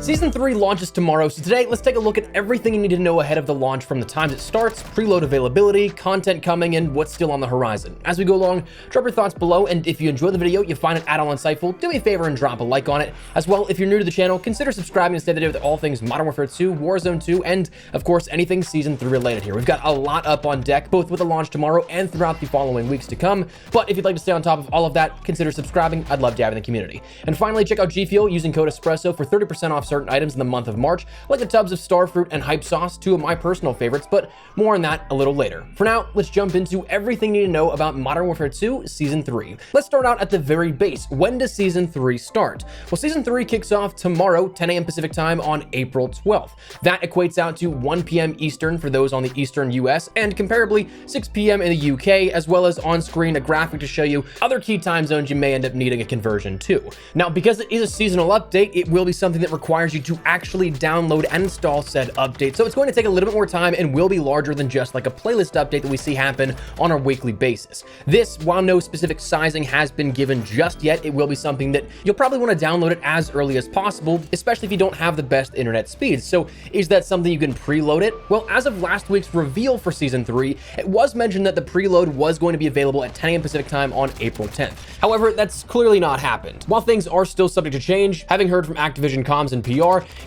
Season 3 launches tomorrow, so today let's take a look at everything you need to know ahead of the launch, from the times it starts, preload availability, content coming, and what's still on the horizon. As we go along, drop your thoughts below, and if you enjoy the video, you find it at all insightful, do me a favor and drop a like on it. As well, if you're new to the channel, consider subscribing to stay updated with all things Modern Warfare 2, Warzone 2, and of course anything Season 3 related here. We've got a lot up on deck, both with the launch tomorrow and throughout the following weeks to come, but if you'd like to stay on top of all of that, consider subscribing. I'd love to have you in the community. And finally, check out G Fuel using code ESPRESSO for 30% off certain items in the month of March, like the tubs of Starfruit and Hype Sauce, two of my personal favorites, but more on that a little later. For now, let's jump into everything you need to know about Modern Warfare 2 Season 3. Let's start out at the very base. When does Season 3 start? Well, Season 3 kicks off tomorrow, 10 a.m. Pacific time on April 12th. That equates out to 1 p.m. Eastern for those on the Eastern US, and comparably 6 p.m. in the UK, as well as on screen a graphic to show you other key time zones you may end up needing a conversion to. Now, because it is a seasonal update, it will be something that requires you to actually download and install said update. So it's going to take a little bit more time and will be larger than just like a playlist update that we see happen on a weekly basis. This, while no specific sizing has been given just yet, it will be something that you'll probably want to download it as early as possible, especially if you don't have the best internet speeds. So is that something you can preload it? Well, as of last week's reveal for Season 3, it was mentioned that the preload was going to be available at 10 a.m. Pacific time on April 10th. However, that's clearly not happened. While things are still subject to change, having heard from Activision comms and PR,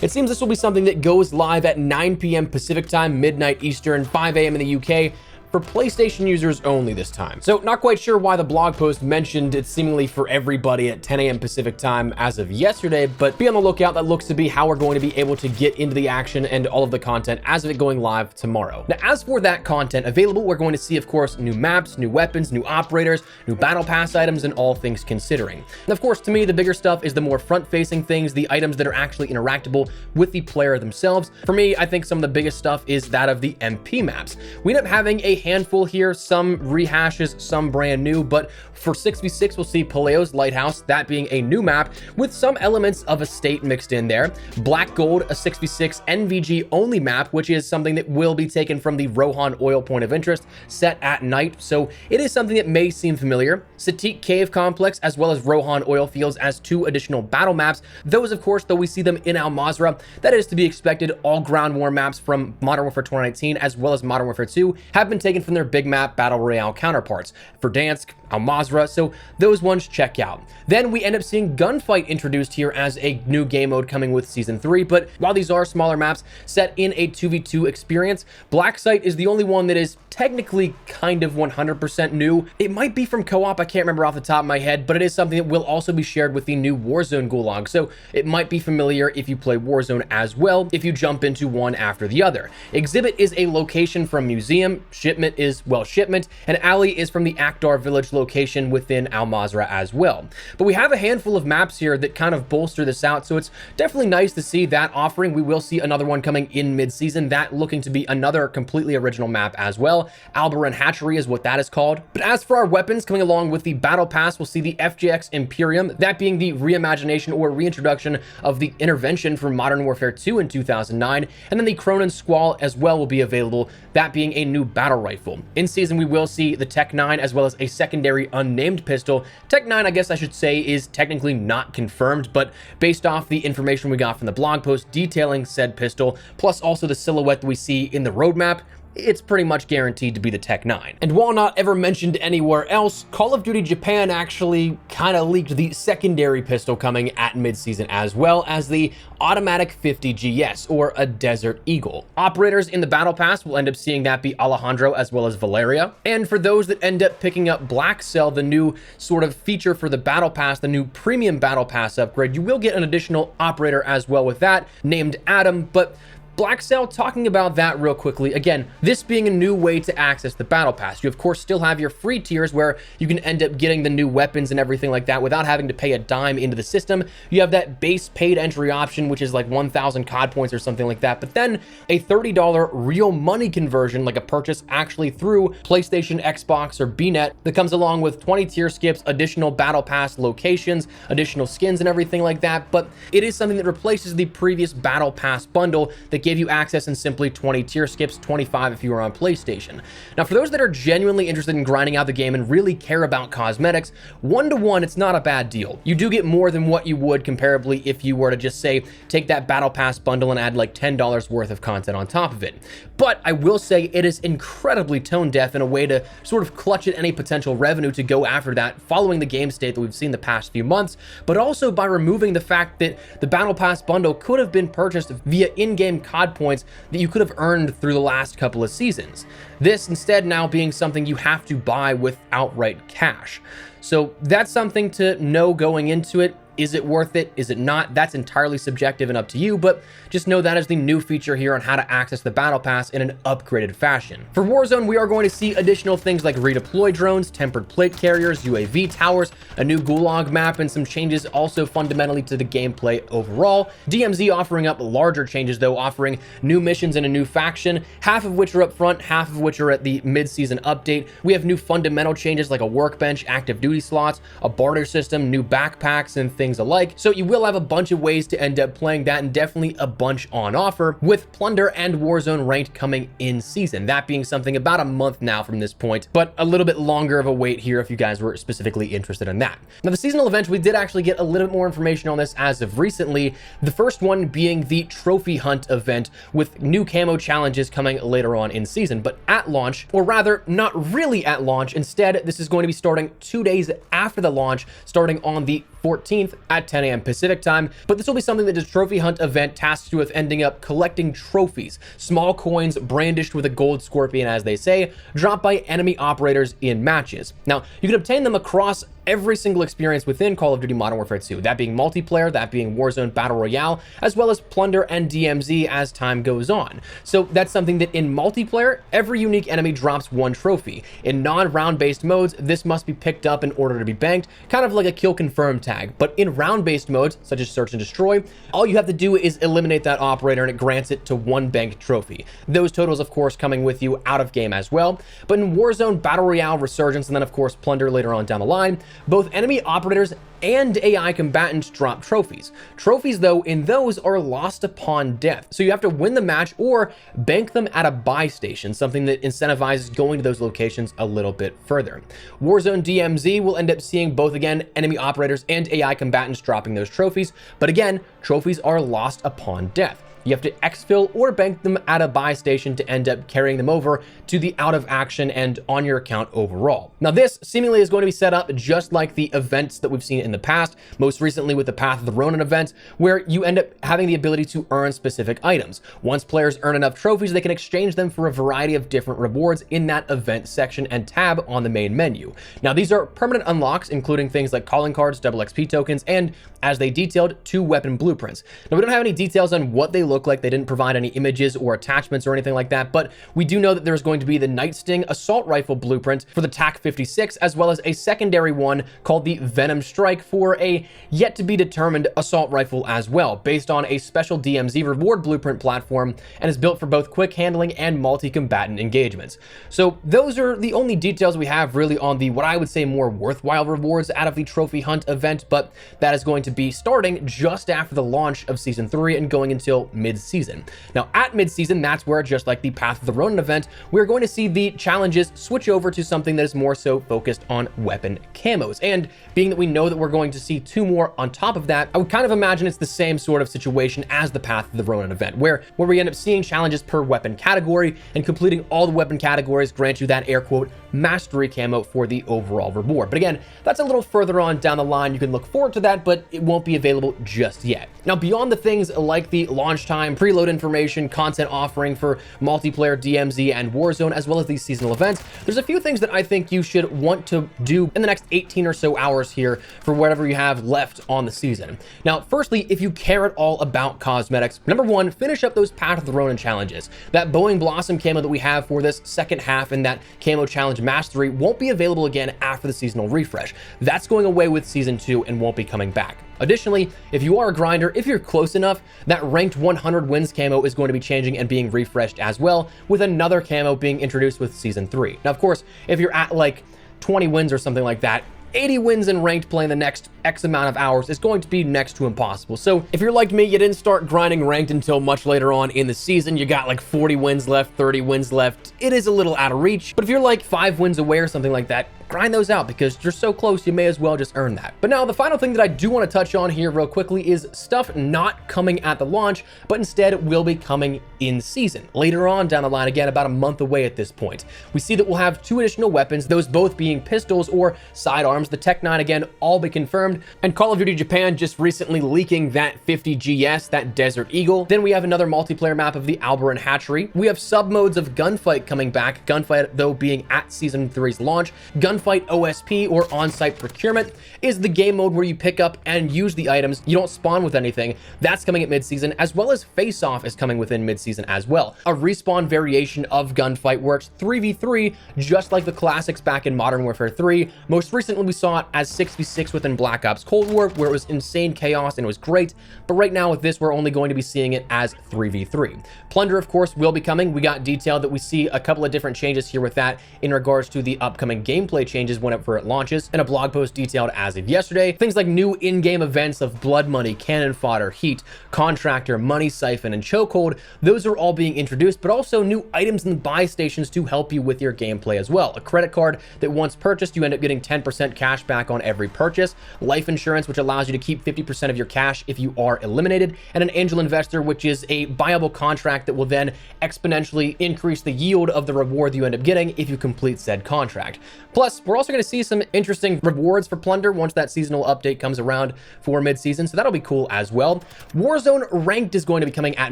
it seems this will be something that goes live at 9 p.m. Pacific time, midnight Eastern, 5 a.m. in the UK, for PlayStation users only this time. So not quite sure why the blog post mentioned it's seemingly for everybody at 10 a.m. Pacific time as of yesterday, but be on the lookout. That looks to be how we're going to be able to get into the action and all of the content as of it going live tomorrow. Now, as for that content available, we're going to see, of course, new maps, new weapons, new operators, new battle pass items, and all things considering. And of course, to me, the bigger stuff is the more front-facing things, the items that are actually interactable with the player themselves. For me, I think some of the biggest stuff is that of the MP maps. We end up having a handful here, some rehashes, some brand new, but for 6v6 we'll see Paleo's Lighthouse, that being a new map with some elements of Estate mixed in there. Black Gold, a 6v6 NVG only map, which is something that will be taken from the Rohan Oil Point of Interest set at night, so it is something that may seem familiar. Satik Cave Complex, as well as Rohan Oil Fields as two additional battle maps. Those, of course, though we see them in Al Mazrah, that is to be expected. All ground war maps from Modern Warfare 2019 as well as Modern Warfare 2 have been taken from their big map battle royale counterparts, Verdansk, Al Mazrah, so those ones check out. Then we end up seeing Gunfight introduced here as a new game mode coming with Season 3, but while these are smaller maps set in a 2v2 experience, Blackcell is the only one that is technically kind of 100% new. It might be from co-op, I can't remember off the top of my head, but it is something that will also be shared with the new Warzone Gulag, so it might be familiar if you play Warzone as well, if you jump into one after the other. Exhibit is a location from Museum, Shipment is, well, Shipment, and Alley is from the Akhtar Village location within Al Mazrah as well. But we have a handful of maps here that kind of bolster this out, so it's definitely nice to see that offering. We will see another one coming in mid-season, that looking to be another completely original map as well. Albaran Hatchery is what that is called. But as for our weapons coming along with the Battle Pass, we'll see the FJX Imperium, that being the reimagination or reintroduction of the Intervention from Modern Warfare 2 in 2009, and then the Cronin Squall as well will be available, that being a new battle rifle. In season, we will see the Tech 9 as well as a secondary unnamed pistol. Tech 9, I guess I should say, is technically not confirmed, but based off the information we got from the blog post detailing said pistol, plus also the silhouette that we see in the roadmap, it's pretty much guaranteed to be the Tech 9. And while not ever mentioned anywhere else, Call of Duty Japan actually kind of leaked the secondary pistol coming at mid-season, as well as the Automatic 50 GS, or a Desert Eagle. Operators in the Battle Pass will end up seeing that be Alejandro as well as Valeria. And for those that end up picking up Blackcell, the new sort of feature for the Battle Pass, the new premium Battle Pass upgrade, you will get an additional operator as well with that, named Adam, but Blackcell, talking about that real quickly, again, this being a new way to access the Battle Pass. You, of course, still have your free tiers where you can end up getting the new weapons and everything like that without having to pay a dime into the system. You have that base paid entry option, which is like 1,000 COD points or something like that, but then a $30 real money conversion, like a purchase actually through PlayStation, Xbox, or BNet, that comes along with 20 tier skips, additional Battle Pass locations, additional skins, and everything like that. But it is something that replaces the previous Battle Pass bundle that gave gave you access in simply 20 tier skips, 25 if you were on PlayStation. Now, for those that are genuinely interested in grinding out the game and really care about cosmetics, 1-to-1, it's not a bad deal. You do get more than what you would comparably if you were to just say, take that Battle Pass bundle and add like $10 worth of content on top of it. But I will say it is incredibly tone deaf in a way to sort of clutch at any potential revenue to go after that following the game state that we've seen the past few months, but also by removing the fact that the Battle Pass bundle could have been purchased via in-game COD points that you could have earned through the last couple of seasons. This instead now being something you have to buy with outright cash. So that's something to know going into it. Is it worth it? Is it not? That's entirely subjective and up to you, but just know that is the new feature here on how to access the Battle Pass in an upgraded fashion. For Warzone, we are going to see additional things like redeploy drones, tempered plate carriers, UAV towers, a new Gulag map, and some changes also fundamentally to the gameplay overall. DMZ offering up larger changes though, offering new missions and a new faction, half of which are up front, half of which are at the mid-season update. We have new fundamental changes like a workbench, active duty slots, a barter system, new backpacks, and things alike. So you will have a bunch of ways to end up playing that, and definitely a bunch on offer, with Plunder and Warzone ranked coming in season. That being something about a month now from this point, but a little bit longer of a wait here if you guys were specifically interested in that. Now, the seasonal event, we did actually get a little bit more information on this as of recently. The first one being the trophy hunt event with new camo challenges coming later on in season, but at launch, or rather not really at launch. Instead, this is going to be starting 2 days after the launch, starting on the 14th at 10 a.m. Pacific time. But this will be something that the trophy hunt event tasks you with ending up collecting trophies, small coins brandished with a gold scorpion, as they say, dropped by enemy operators in matches. Now, you can obtain them across every single experience within Call of Duty Modern Warfare 2, that being multiplayer, that being Warzone Battle Royale, as well as Plunder and DMZ as time goes on. So that's something that in multiplayer, every unique enemy drops 1 trophy. In non-round based modes, this must be picked up in order to be banked, kind of like a kill confirm tag. But in round based modes, such as search and destroy, all you have to do is eliminate that operator and it grants it to 1 banked trophy. Those totals, of course, coming with you out of game as well. But in Warzone Battle Royale, Resurgence, and then of course Plunder later on down the line, both enemy operators and AI combatants drop trophies. Trophies, though, in those are lost upon death. So you have to win the match or bank them at a buy station, something that incentivizes going to those locations a little bit further. Warzone DMZ will end up seeing both, again, enemy operators and AI combatants dropping those trophies. But again, trophies are lost upon death. You have to exfil or bank them at a buy station to end up carrying them over to the out of action and on your account overall. Now, this seemingly is going to be set up just like the events that we've seen in the past, most recently with the Path of the Ronin event, where you end up having the ability to earn specific items. Once players earn enough trophies, they can exchange them for a variety of different rewards in that event section and tab on the main menu. Now, these are permanent unlocks, including things like calling cards, double XP tokens, and, as they detailed, 2 weapon blueprints. Now, we don't have any details on what they look like. They didn't provide any images or attachments or anything like that, but we do know that there's going to be the Night Sting assault rifle blueprint for the TAC-56, as well as a secondary one called the Venom Strike for a yet to be determined assault rifle as well, based on a special DMZ reward blueprint platform, and is built for both quick handling and multi-combatant engagements. So those are the only details we have really on the, what I would say, more worthwhile rewards out of the trophy hunt event, but that is going to be starting just after the launch of Season 3 and going until mid-season. Now, at mid-season, that's where, just like the Path of the Ronin event, we're going to see the challenges switch over to something that is more so focused on weapon camos. And being that we know that we're going to see 2 more on top of that, I would kind of imagine it's the same sort of situation as the Path of the Ronin event, where we end up seeing challenges per weapon category, and completing all the weapon categories grant you that air quote mastery camo for the overall reward. But again, that's a little further on down the line. You can look forward to that, but it won't be available just yet. Now, beyond the things like the launch time, preload information, content offering for multiplayer, DMZ, and Warzone, as well as these seasonal events, there's a few things that I think you should want to do in the next 18 or so hours here for whatever you have left on the season. Now, firstly, if you care at all about cosmetics, number 1, finish up those Path of the Ronin challenges. That Boeing Blossom camo that we have for this second half in that camo challenge mastery won't be available again after the seasonal refresh. That's going away with Season 2 and won't be coming back. Additionally, if you are a grinder, if you're close enough, that ranked 100 wins camo is going to be changing and being refreshed as well, with another camo being introduced with Season 3. Now, of course, if you're at like 20 wins or something like that, 80 wins in ranked play in the next X amount of hours is going to be next to impossible. So if you're like me, you didn't start grinding ranked until much later on in the season, you got like 40 wins left, 30 wins left, it is a little out of reach. But if you're like 5 wins away or something like that, grind those out because you're so close, you may as well just earn that. But now the final thing that I do want to touch on here real quickly is stuff not coming at the launch, but instead will be coming in season. Later on down the line, again, about a month away at this point. We see that we'll have 2 additional weapons, those both being pistols or sidearms. The Tech 9, again, all be confirmed. And Call of Duty Japan just recently leaking that 50 GS, that Desert Eagle. Then we have another multiplayer map of the Albaran Hatchery. We have sub-modes of Gunfight coming back. Gunfight, though, being at Season 3's launch. Gunfight OSP, or on-site procurement, is the game mode where you pick up and use the items. You don't spawn with anything. That's coming at mid-season, as well as Face Off is coming within mid-season as well. A respawn variation of Gunfight where it's 3v3, just like the classics back in Modern Warfare 3. Most recently, we saw it as 6v6 within Black Ops Cold War, where it was insane chaos and it was great. But right now with this, we're only going to be seeing it as 3v3. Plunder, of course, will be coming. We got detailed that we see a couple of different changes here with that in regards to the upcoming gameplay changes whenever it launches, and a blog post detailed as of yesterday. Things like new in-game events of blood money, cannon fodder, heat, contractor, money siphon, and chokehold. Those are all being introduced, but also new items and buy stations to help you with your gameplay as well. A credit card that once purchased, you end up getting 10% cash back on every purchase. Life insurance, which allows you to keep 50% of your cash if you are eliminated. And an angel investor, which is a buyable contract that will then exponentially increase the yield of the reward you end up getting if you complete said contract. Plus, we're also going to see some interesting rewards for Plunder once that seasonal update comes around for mid-season, so that'll be cool as well. Warzone Ranked is going to be coming at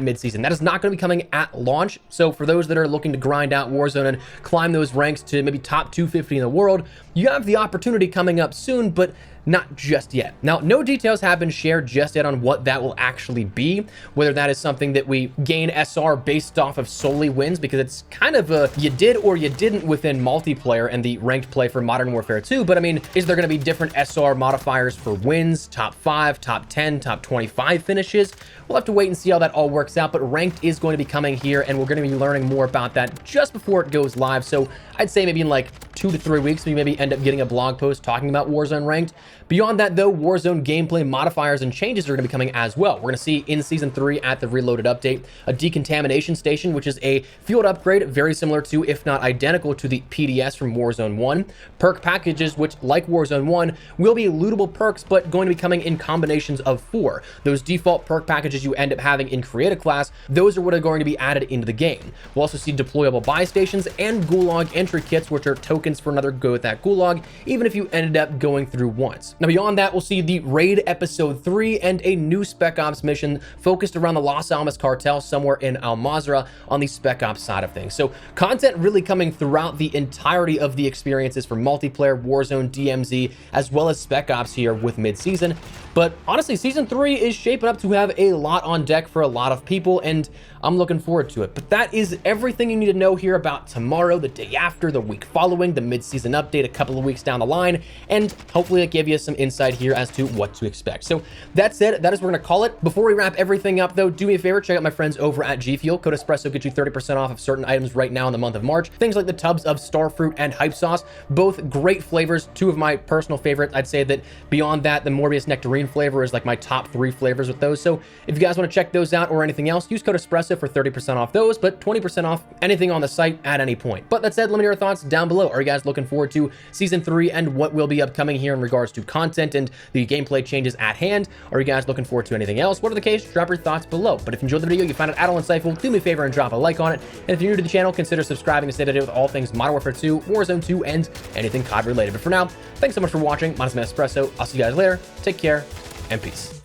mid-season. That is not going to be coming at launch, so for those that are looking to grind out Warzone and climb those ranks to maybe top 250 in the world, you have the opportunity coming up soon, but not just yet. Now, no details have been shared just yet on what that will actually be, whether that is something that we gain SR based off of solely wins, because it's kind of a you did or you didn't within multiplayer and the ranked play for Modern Warfare 2. But I mean, is there going to be different SR modifiers for wins, top 5, top 10, top 25 finishes? We'll have to wait and see how that all works out, but ranked is going to be coming here, and we're going to be learning more about that just before it goes live. So I'd say maybe in like 2 to 3 weeks, we maybe end up getting a blog post talking about Warzone Ranked. Beyond that, though, Warzone gameplay modifiers and changes are going to be coming as well. We're going to see in Season 3 at the Reloaded update, a decontamination station, which is a field upgrade very similar to, if not identical to, the PDS from Warzone 1. Perk packages, which, like Warzone 1, will be lootable perks, but going to be coming in combinations of 4. Those default perk packages you end up having in Create a Class, those are what are going to be added into the game. We'll also see deployable buy stations and Gulag entry kits, which are tokens for another go at that Gulag, even if you ended up going through once. Now, beyond that, we'll see the Raid Episode 3 and a new Spec Ops mission focused around the Los Alamos cartel somewhere in Al Mazrah on the Spec Ops side of things. So content really coming throughout the entirety of the experiences for multiplayer, Warzone, DMZ, as well as Spec Ops here with mid-season. But honestly, Season 3 is shaping up to have a lot on deck for a lot of people, and I'm looking forward to it. But that is everything you need to know here about tomorrow, the day after, the week following, the mid-season update a couple of weeks down the line, and hopefully it gave you some insight here as to what to expect. So that's it. That is what we're going to call it. Before we wrap everything up, though, do me a favor, check out my friends over at G Fuel. Code Espresso gets you 30% off of certain items right now in the month of March. Things like the tubs of Starfruit and Hype Sauce, both great flavors, 2 of my personal favorites. I'd say that beyond that, the Morbius Nectarine flavor is like my top 3 flavors with those. So if you guys want to check those out or anything else, use code Espresso for 30% off those, but 20% off anything on the site at any point. But that said, let me know your thoughts down below. Are you guys looking forward to Season 3 and what will be upcoming here in regards to content and the gameplay changes at hand? Are you guys looking forward to anything else? Whatever the case, drop your thoughts below. But if you enjoyed the video, you found it at all insightful, do me a favor and drop a like on it. And if you're new to the channel, consider subscribing to stay updated with all things Modern Warfare 2, Warzone 2, and anything COD related. But for now, thanks so much for watching. My name is Espresso. I'll see you guys later. Take care and peace.